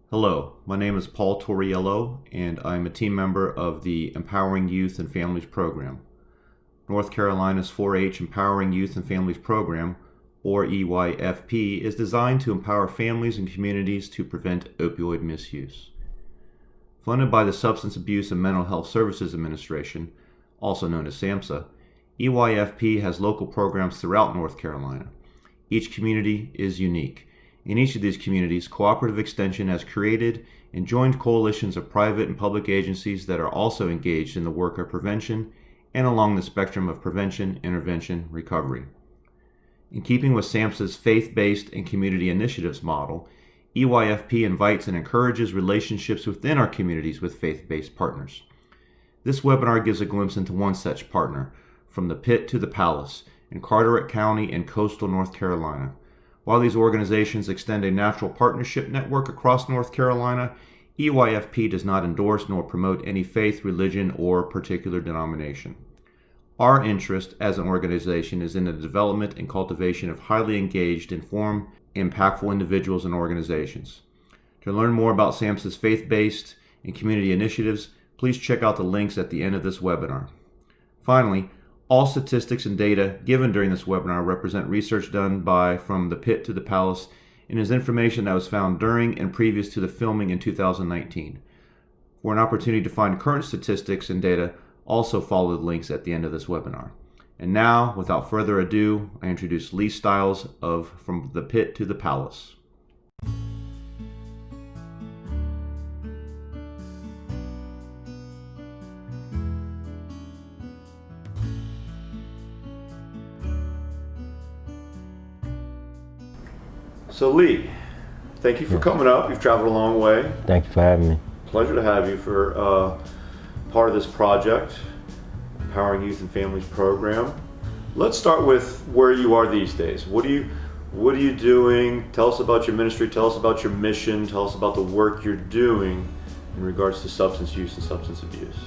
Hello, my name is Paul Torriello, and I'm a team member of the Empowering Youth and Families program. North Carolina's 4-H Empowering Youth and Families program, or EYFP, is designed to empower families and communities to prevent opioid misuse. Funded by the Substance Abuse and Mental Health Services Administration, also known as SAMHSA, EYFP has local programs throughout North Carolina. Each community is unique. In each of these communities, Cooperative Extension has created and joined coalitions of private and public agencies that are also engaged in the work of prevention and along the spectrum of prevention, intervention, recovery. In keeping with SAMHSA's faith-based and community initiatives model, EYFP invites and encourages relationships within our communities with faith-based partners. This webinar gives a glimpse into one such partner, From the Pit to the Palace, in Carteret County and coastal North Carolina. While these organizations extend a natural partnership network across North Carolina, EYFP does not endorse nor promote any faith, religion, or particular denomination. Our interest as an organization is in the development and cultivation of highly engaged, informed, impactful individuals and organizations. To learn more about SAMHSA's faith-based and community initiatives, please check out the links at the end of this webinar. Finally, all statistics and data given during this webinar represent research done by From the Pit to the Palace and is information that was found during and previous to the filming in 2019. For an opportunity to find current statistics and data, also follow the links at the end of this webinar. And now, without further ado, I introduce Lee Stiles of From the Pit to the Palace. So Lee, thank you for coming up. You've traveled a long way. Thank you for having me. Pleasure to have you for part of this project, Empowering Youth and Families program. Let's start with where you are these days. What are you doing? Tell us about your ministry. Tell us about your mission. Tell us about the work you're doing in regards to substance use and substance abuse.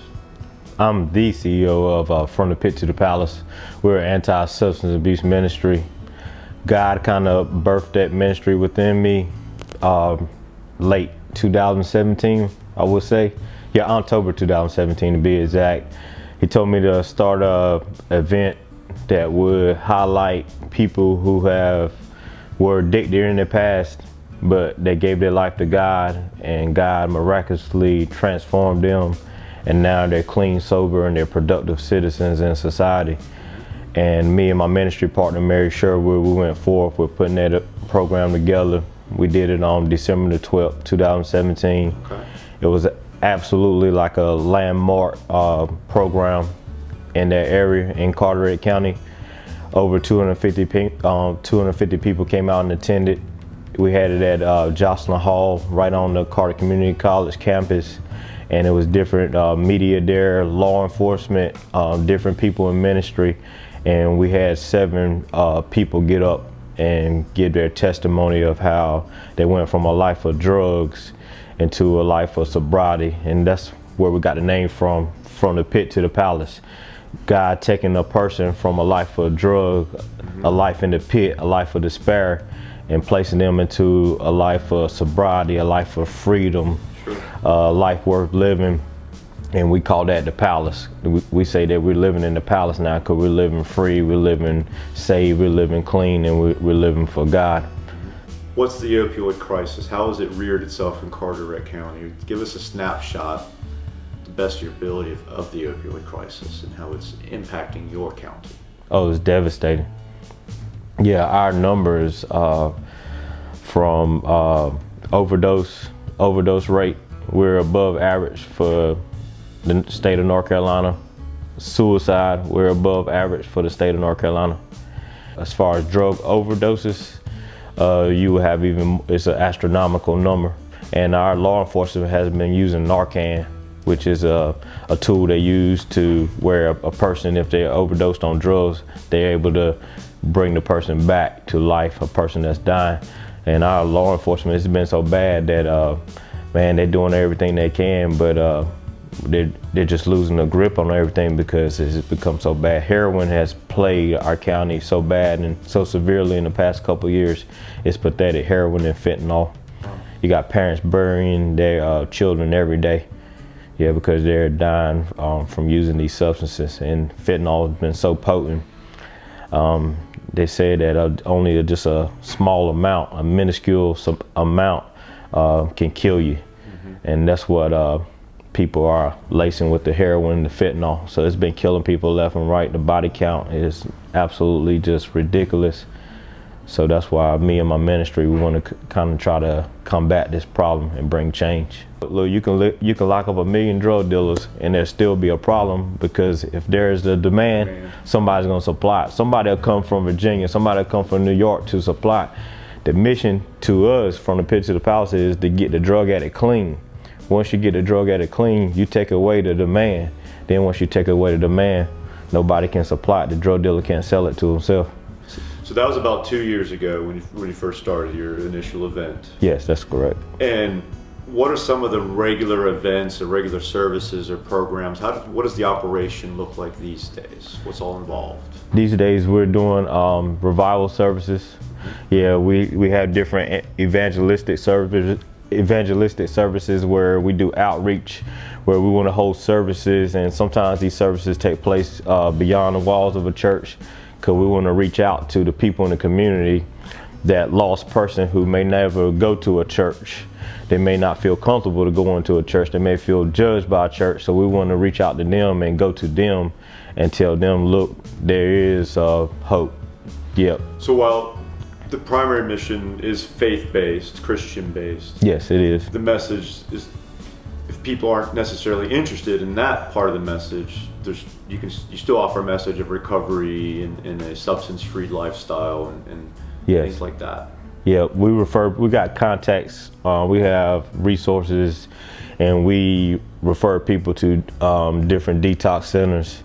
I'm the CEO of From the Pit to the Palace. We're an anti-substance abuse ministry. God kind of birthed that ministry within me late 2017, I would say. Yeah, October 2017 to be exact. He told me to start a event that would highlight people who were addicted in their past, but they gave their life to God, and God miraculously transformed them, and now they're clean, sober, and they're productive citizens in society. And me and my ministry partner, Mary Sherwood, we went forth with putting that program together. We did it on December the 12th, 2017. Okay. It was absolutely like a landmark program in that area in Carteret County. Over 250 people came out and attended. We had it at Jocelyn Hall, right on the Carter Community College campus. And it was different media there, law enforcement, different people in ministry. And we had 7 people get up and give their testimony of how they went from a life of drugs into a life of sobriety. And that's where we got the name from the pit to the palace. God taking a person from a life of drug, a life in the pit, a life of despair, and placing them into a life of sobriety, a life of freedom, a life worth living. And we call that the palace. We say that we're living in the palace now because we're living free, we're living saved, we're living clean, and we're living for God. What's the opioid crisis? How has it reared itself in Carteret County? Give us a snapshot, to the best of your ability, of the opioid crisis and how it's impacting your county. Oh, it's devastating. Yeah, our numbers from overdose rate, we're above average for the state of North Carolina. Suicide, we're above average for the state of North Carolina. As far as drug overdoses, you will have it's an astronomical number. And our law enforcement has been using Narcan, which is a tool they use to where a person, if they're overdosed on drugs, they're able to bring the person back to life, a person that's dying. And our law enforcement has been so bad that, man, they're doing everything they can, but they're just losing the grip on everything because it's become so bad. Heroin has plagued our county so bad and so severely in the past couple of years. It's pathetic. Heroin and fentanyl. You got parents burying their children every day, yeah, because they're dying from using these substances. And fentanyl has been so potent. They say that only just a small amount, a minuscule amount, can kill you. And that's what people are lacing with the heroin, the fentanyl. So it's been killing people left and right. The body count is absolutely just ridiculous. So that's why me and my ministry, we want to kind of try to combat this problem and bring change. Look, you can lock up 1 million drug dealers and there still be a problem, because if there's the demand, somebody's going to supply it. Somebody will come from Virginia, somebody will come from New York to supply it. The mission to us from the pit to the palace is to get the drug addict clean. Once you get the drug addict clean, you take away the demand. Then once you take away the demand, nobody can supply it. The drug dealer can't sell it to himself. So that was about 2 years ago when you first started your initial event. Yes, that's correct. And what are some of the regular events or regular services or programs? What does the operation look like these days? What's all involved? These days we're doing revival services. Yeah, we have different evangelistic services where we do outreach, where we want to hold services, and sometimes these services take place beyond the walls of a church, because we want to reach out to the people in the community, that lost person who may never go to a church. They may not feel comfortable to go into a church. They may feel judged by a church. So we want to reach out to them and go to them and tell them, look, there is hope. Yep. So while the primary mission is faith-based, Christian-based. Yes, it is. The message is, if people aren't necessarily interested in that part of the message, you still offer a message of recovery and a substance-free lifestyle and yes, things like that. Yeah, we got contacts, we have resources, and we refer people to different detox centers.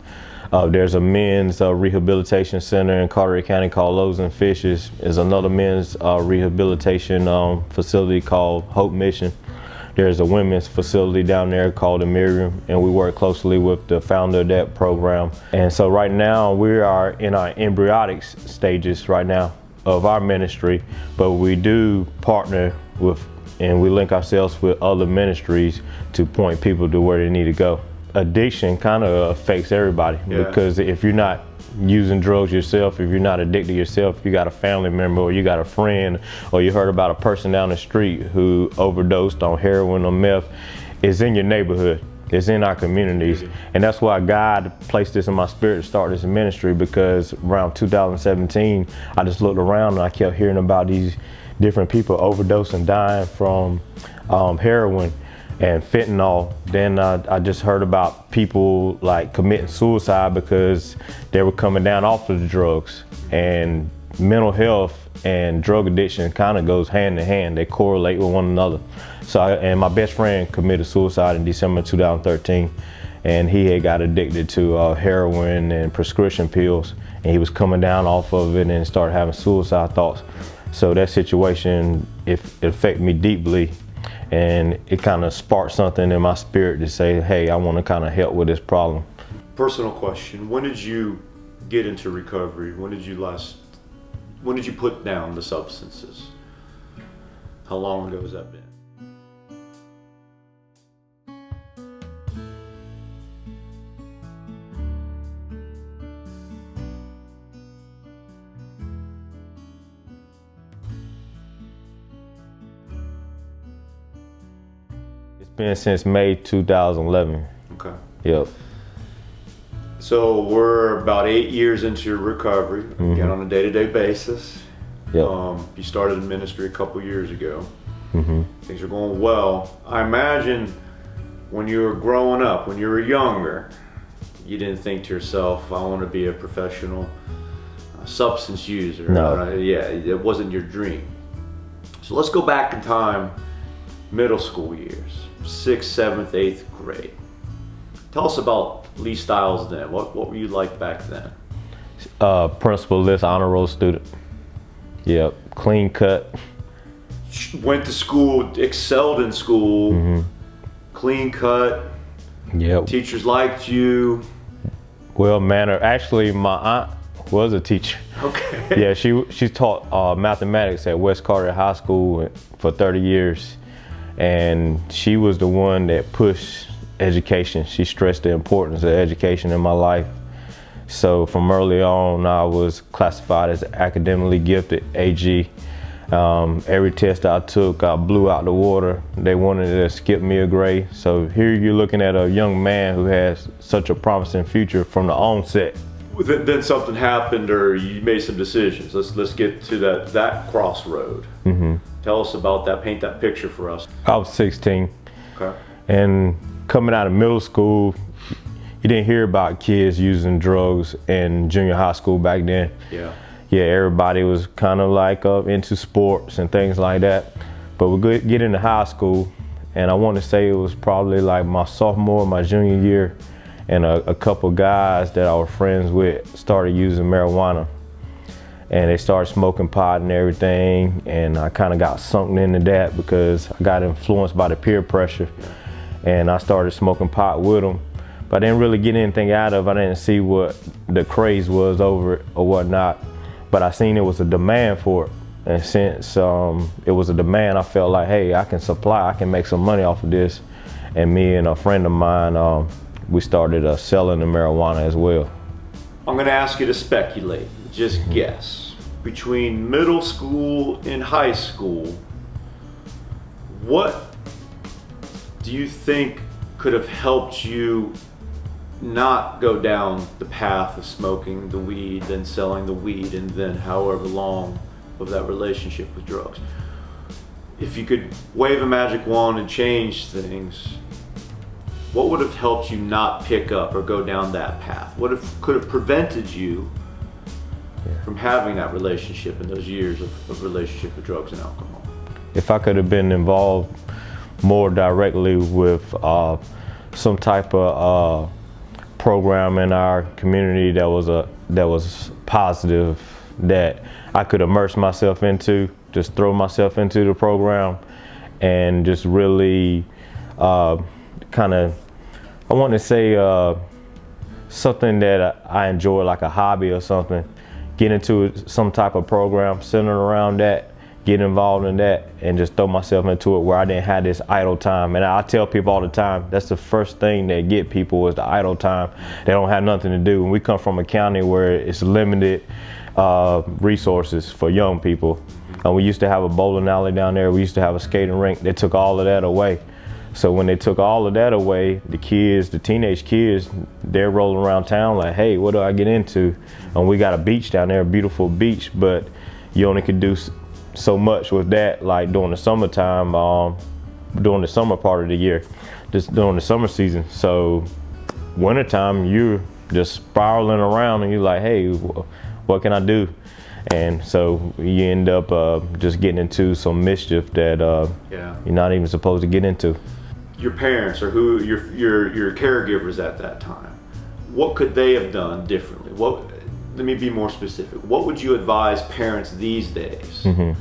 There's a men's rehabilitation center in Carteret County called Loaves and Fishes. There's another men's rehabilitation facility called Hope Mission. There's a women's facility down there called the Miriam, and we work closely with the founder of that program. And so right now we are in our embryonic stages right now of our ministry, but we do partner with and we link ourselves with other ministries to point people to where they need to go. Addiction kind of affects everybody, because if you're not using drugs yourself, if you're not addicted yourself, you got a family member or you got a friend or you heard about a person down the street who overdosed on heroin or meth, it's in your neighborhood, it's in our communities. And that's why God placed this in my spirit to start this ministry, because around 2017 I just looked around and I kept hearing about these different people overdosing, dying from heroin and fentanyl. Then I just heard about people like committing suicide because they were coming down off of the drugs. And mental health and drug addiction kind of goes hand in hand. They correlate with one another. So and my best friend committed suicide in December 2013, and he had got addicted to heroin and prescription pills, and he was coming down off of it and started having suicide thoughts. So that situation, it affected me deeply. And it kind of sparked something in my spirit to say, hey, I want to kind of help with this problem. Personal question, when did you get into recovery? When did you put down the substances? How long ago has that been? Been since May 2011. Okay. Yep. So we're about 8 years into your recovery, again on a day-to-day basis. Yep. You started in ministry a couple years ago. Mm-hmm. Things are going well. I imagine when you were growing up, when you were younger, you didn't think to yourself, I want to be a professional substance user. No. Yeah, it wasn't your dream. So let's go back in time, middle school years. 6th, 7th, 8th grade. Tell us about Lee Stiles then. What were you like back then? Principal list honor roll student. Yep, clean cut. Went to school, excelled in school, clean cut. Yep. Teachers liked you. Well mannered. Actually, my aunt was a teacher. Okay. Yeah, she taught mathematics at West Carteret High School for 30 years. And she was the one that pushed education. She stressed the importance of education in my life. So from early on, I was classified as academically gifted, AG. Every test I took, I blew out the water. They wanted to skip me a grade. So here you're looking at a young man who has such a promising future from the onset. Then something happened, or you made some decisions. Let's get to that crossroad. Mm-hmm. Tell us about that. Paint that picture for us. I was 16. Okay. And coming out of middle school, you didn't hear about kids using drugs in junior high school back then. Yeah. Yeah, everybody was kind of like into sports and things like that. But we get into high school, and I want to say it was probably like my sophomore, my junior year, and a couple guys that I was friends with started using marijuana. And they started smoking pot and everything, and I kind of got sunk into that because I got influenced by the peer pressure, and I started smoking pot with them. But I didn't really get anything out of it. I didn't see what the craze was over it or whatnot. But I seen it was a demand for it. And since it was a demand, I felt like, hey, I can supply, I can make some money off of this. And me and a friend of mine, we started selling the marijuana as well. I'm gonna ask you to speculate, just guess. Between middle school and high school, what do you think could have helped you not go down the path of smoking the weed, then selling the weed, and then however long of that relationship with drugs? If you could wave a magic wand and change things, what would have helped you not pick up or go down that path? What could have prevented you from having that relationship in those years of relationship with drugs and alcohol? If I could have been involved more directly with some type of program in our community that was positive, that I could immerse myself into, just throw myself into the program, and just really kind of, I want to say something that I enjoy, like a hobby or something, get into some type of program centered around that, get involved in that, and just throw myself into it where I didn't have this idle time. And I tell people all the time, that's the first thing that get people is the idle time. They don't have nothing to do. And we come from a county where it's limited resources for young people. We used to have a bowling alley down there. We used to have a skating rink. They took all of that away. So when they took all of that away, the kids, the teenage kids, they're rolling around town like, hey, what do I get into? And we got a beach down there, a beautiful beach, but you only could do so much with that, like during the summertime, during the summer part of the year, just during the summer season. So wintertime, you're just spiraling around and you're like, hey, what can I do? And so you end up just getting into some mischief that you're not even supposed to get into. Your parents, or who your caregivers at that time, what could they have done differently? Let me be more specific. What would you advise parents these days in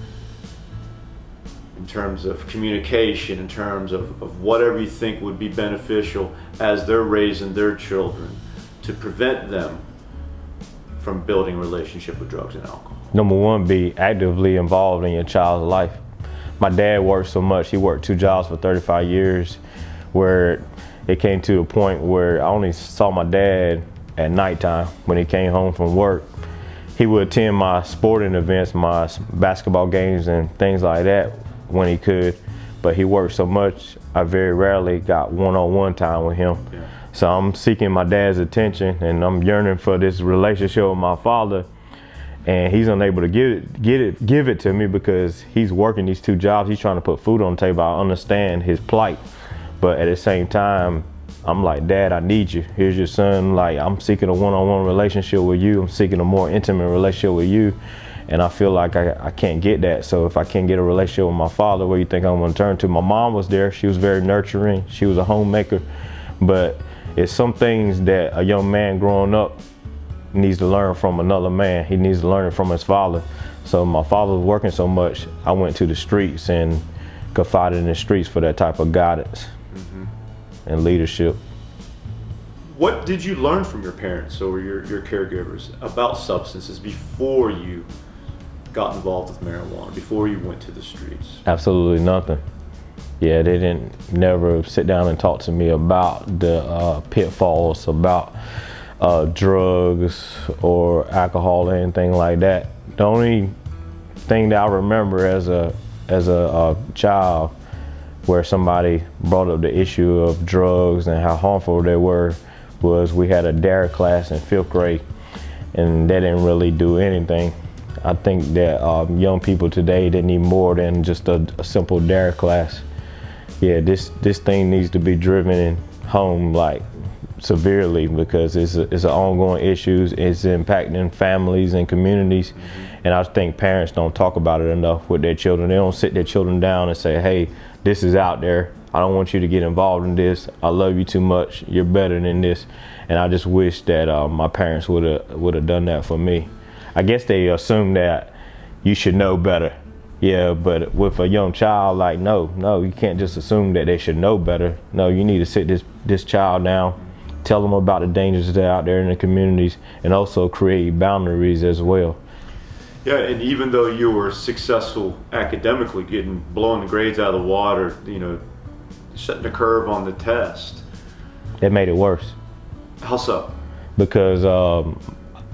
terms of communication, in terms of whatever you think would be beneficial as they're raising their children to prevent them from building a relationship with drugs and alcohol? Number one, be actively involved in your child's life. My dad worked so much, he worked 2 jobs for 35 years, where it came to a point where I only saw my dad at nighttime when he came home from work. He would attend my sporting events, my basketball games and things like that when he could, but he worked so much, I very rarely got one-on-one time with him. Yeah. So I'm seeking my dad's attention and I'm yearning for this relationship with my father, and he's unable to give it to me because he's working these 2 jobs. He's trying to put food on the table. I understand his plight, but at the same time, I'm like, Dad, I need you. Here's your son. Like, I'm seeking a one-on-one relationship with you. I'm seeking a more intimate relationship with you. And I feel like I can't get that. So if I can't get a relationship with my father, where you think I'm gonna turn to? My mom was there. She was very nurturing. She was a homemaker. But it's some things that a young man growing up needs to learn from another man. He needs to learn it from his father. So my father was working so much, I went to the streets and confided in the streets for that type of guidance and leadership. What did you learn from your parents or your caregivers about substances before you got involved with marijuana, before you went to the streets? Absolutely nothing. Yeah, they didn't never sit down and talk to me about the pitfalls, about drugs or alcohol or anything like that. The only thing that I remember as a child where somebody brought up the issue of drugs and how harmful they were was we had a dare class in 5th grade, and they didn't really do anything. I think that young people today, they need more than just a simple dare class. Yeah, this thing needs to be driven in home like severely, because it's an ongoing issue. It's impacting families and communities, and I think parents don't talk about it enough with their children. They don't sit their children down and say, hey, this is out there. I don't want you to get involved in this. I love you too much. You're better than this. And I just wish that my parents would have done that for me. I guess they assume that you should know better. Yeah, but with a young child, like, no, you can't just assume that they should know better. No, you need to sit this child down, tell them about the dangers that are out there in the communities, and also create boundaries as well. Yeah, and even though you were successful academically, blowing the grades out of the water, setting the curve on the test, It made it worse. How so? Because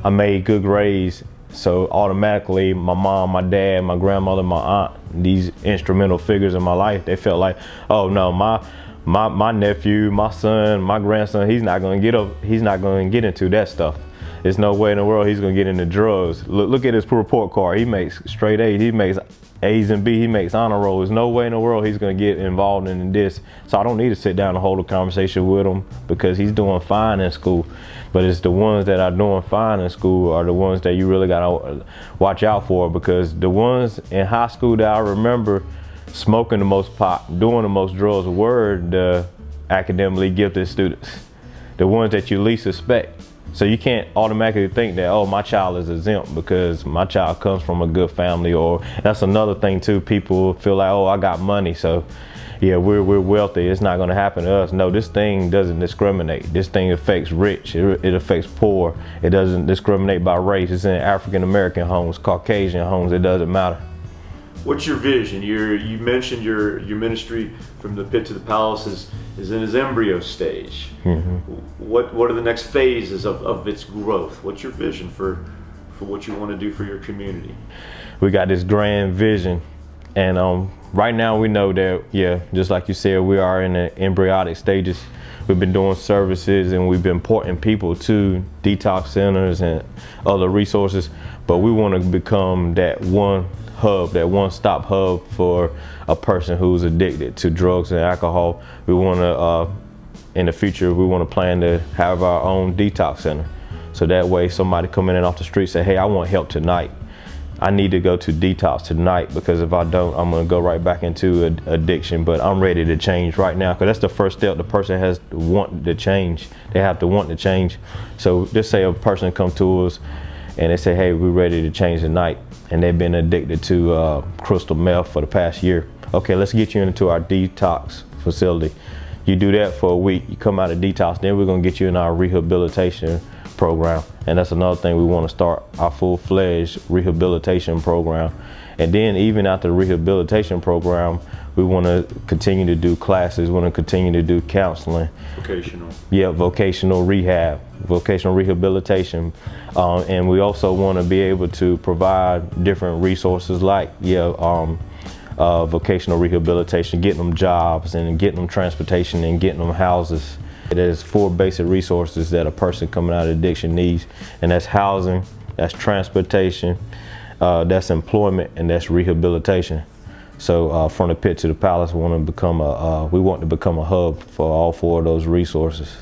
I made good grades, so automatically my mom, my dad, my grandmother, my aunt, these instrumental figures in my life, they felt like, oh no, my nephew, my son, my grandson, he's not going to get into that stuff. There's no way in the world he's going to get into drugs. Look at his report card. He makes straight A's. He makes A's and B. He makes honor roll. There's no way in the world he's going to get involved in this. So I don't need to sit down and hold a conversation with him, because he's doing fine in school. But it's the ones that are doing fine in school are the ones that you really got to watch out for, because the ones in high school that I remember smoking the most pot, doing the most drugs, were the academically gifted students, the ones that you least suspect. So you can't automatically think that, oh, my child is exempt because my child comes from a good family. Or that's another thing too, people feel like, oh, I got money, so yeah, we're wealthy, it's not going to happen to us. No, this thing doesn't discriminate. This thing affects rich, it affects poor. It doesn't discriminate by race. It's in African American homes, Caucasian homes, it doesn't matter. What's your vision? You mentioned your ministry from the pit to the palace is in its embryo stage. Mm-hmm. What are the next phases of its growth? What's your vision for what you want to do for your community? We got this grand vision, and right now we know that, yeah, just like you said, we are in the embryonic stages. We've been doing services and we've been porting people to detox centers and other resources, but we want to become that one hub, that one-stop hub for a person who's addicted to drugs and alcohol. We want to, in the future, we want to plan to have our own detox center. So that way somebody coming in off the street say, hey, I want help tonight. I need to go to detox tonight, because if I don't, I'm going to go right back into addiction. But I'm ready to change right now, because that's the first step. The person has to want to change. They have to want to change. So just say a person come to us and they say, hey, we're ready to change tonight, and they've been addicted to crystal meth for the past year. Okay, let's get you into our detox facility. You do that for a week, you come out of detox, then we're going to get you in our rehabilitation program. And that's another thing, we want to start our full-fledged rehabilitation program. And then even after the rehabilitation program, we want to continue to do classes, we want to continue to do counseling. Vocational. Yeah, vocational rehab, vocational rehabilitation. And we also want to be able to provide different resources like, vocational rehabilitation, getting them jobs and getting them transportation and getting them houses. There's 4 basic resources that a person coming out of addiction needs, and that's housing, that's transportation, that's employment, and that's rehabilitation. So from the pit to the palace, we want to become a hub for all 4 of those resources.